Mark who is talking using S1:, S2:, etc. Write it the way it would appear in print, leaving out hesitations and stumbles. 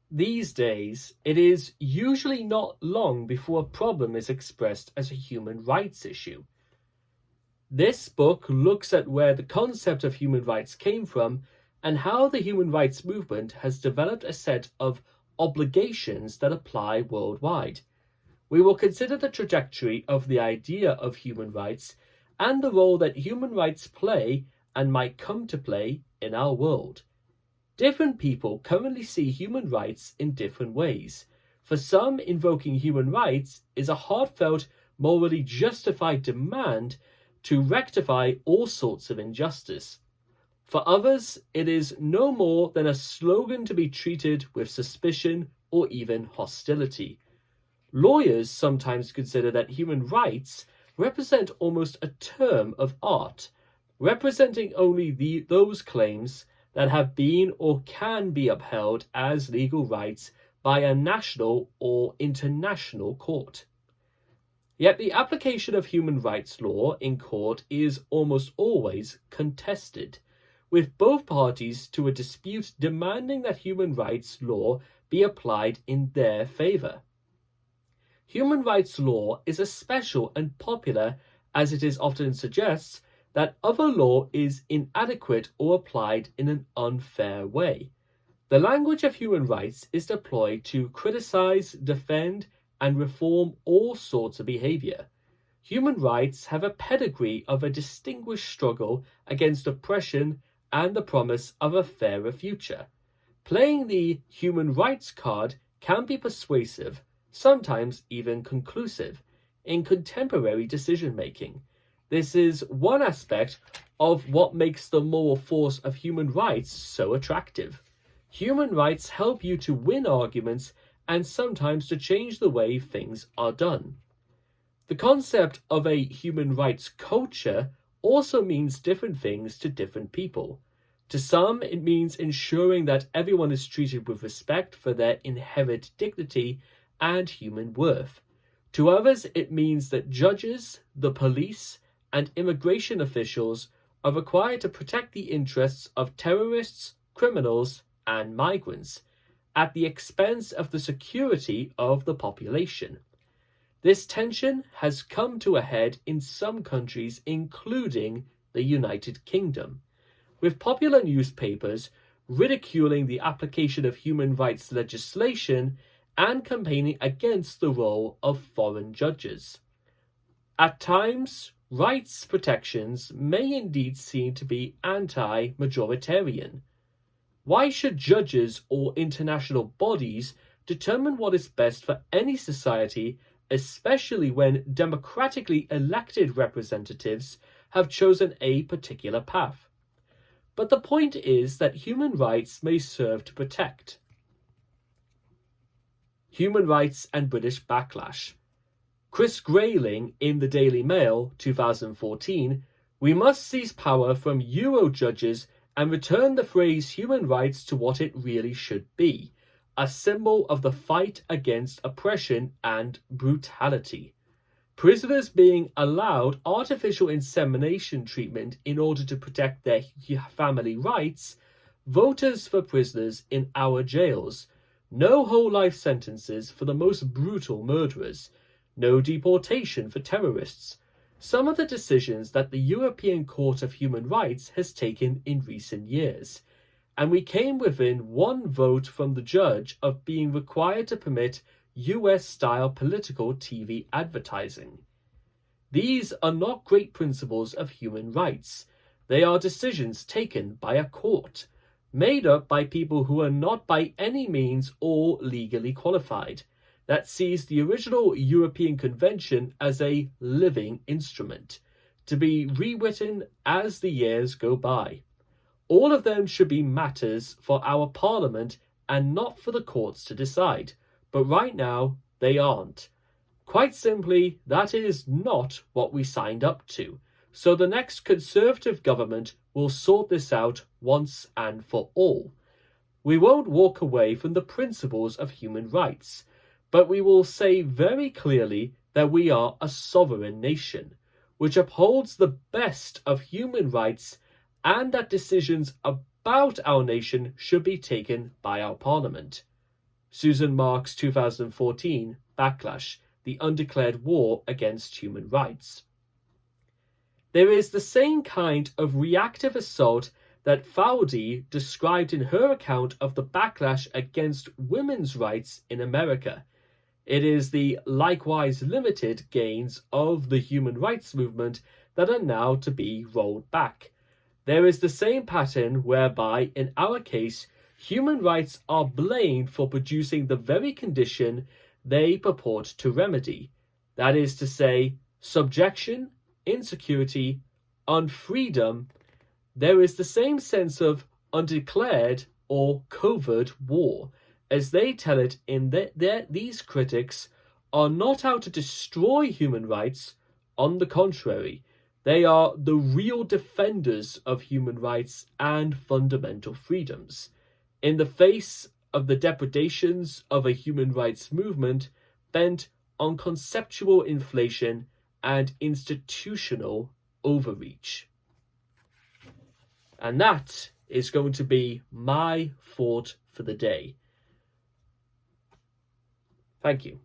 S1: These days, it is usually not long before a problem is expressed as a human rights issue. This book looks at where the concept of human rights came from and how the human rights movement has developed a set of obligations that apply worldwide. We will consider the trajectory of the idea of human rights and the role that human rights play and might come to play in our world. Different people currently see human rights in different ways. For some, invoking human rights is a heartfelt, morally justified demand to rectify all sorts of injustice. For others, it is no more than a slogan to be treated with suspicion or even hostility. Lawyers sometimes consider that human rights represent almost a term of art, representing only those claims that have been or can be upheld as legal rights by a national or international court. Yet the application of human rights law in court is almost always contested, with both parties to a dispute demanding that human rights law be applied in their favor. Human rights law is as special and popular as it is often suggests that other law is inadequate or applied in an unfair way. The language of human rights is deployed to criticize, defend, and reform all sorts of behavior. Human rights have a pedigree of a distinguished struggle against oppression and the promise of a fairer future. Playing the human rights card can be persuasive, sometimes even conclusive, in contemporary decision-making. This is one aspect of what makes the moral force of human rights so attractive. Human rights help you to win arguments and sometimes to change the way things are done. The concept of a human rights culture also means different things to different people. To some, it means ensuring that everyone is treated with respect for their inherent dignity and human worth. To others, it means that judges, the police, and immigration officials are required to protect the interests of terrorists, criminals, and migrants, at the expense of the security of the population. This tension has come to a head in some countries, including the United Kingdom, with popular newspapers ridiculing the application of human rights legislation and campaigning against the role of foreign judges. At times, rights protections may indeed seem to be anti-majoritarian. Why should judges or international bodies determine what is best for any society, especially when democratically elected representatives have chosen a particular path? But the point is that human rights may serve to protect. Human rights and British backlash. Chris Grayling in the Daily Mail, 2014, "We must seize power from Euro judges and return the phrase human rights to what it really should be, a symbol of the fight against oppression and brutality. Prisoners being allowed artificial insemination treatment in order to protect their family rights, voters for prisoners in our jails, no whole life sentences for the most brutal murderers, no deportation for terrorists." Some of the decisions that the European Court of Human Rights has taken in recent years, and we came within one vote from the judge of being required to permit US-style political TV advertising. These are not great principles of human rights. They are decisions taken by a court, made up by people who are not by any means all legally qualified, that sees the original European Convention as a living instrument, to be rewritten as the years go by. All of them should be matters for our Parliament and not for the courts to decide, but right now they aren't. Quite simply, that is not what we signed up to, so the next Conservative government will sort this out once and for all. We won't walk away from the principles of human rights, but we will say very clearly that we are a sovereign nation, which upholds the best of human rights, and that decisions about our nation should be taken by our Parliament. Susan Marks' 2014 Backlash: The Undeclared War Against Human Rights. There is the same kind of reactive assault that Faude described in her account of the backlash against women's rights in America. It is the likewise limited gains of the human rights movement that are now to be rolled back. There is the same pattern whereby, in our case, human rights are blamed for producing the very condition they purport to remedy. That is to say, subjection, insecurity, unfreedom. There is the same sense of undeclared or covert war, as they tell it in these critics are not out to destroy human rights. On the contrary, they are the real defenders of human rights and fundamental freedoms. In the face of the depredations of a human rights movement bent on conceptual inflation and institutional overreach. And that is going to be my thought for the day. Thank you.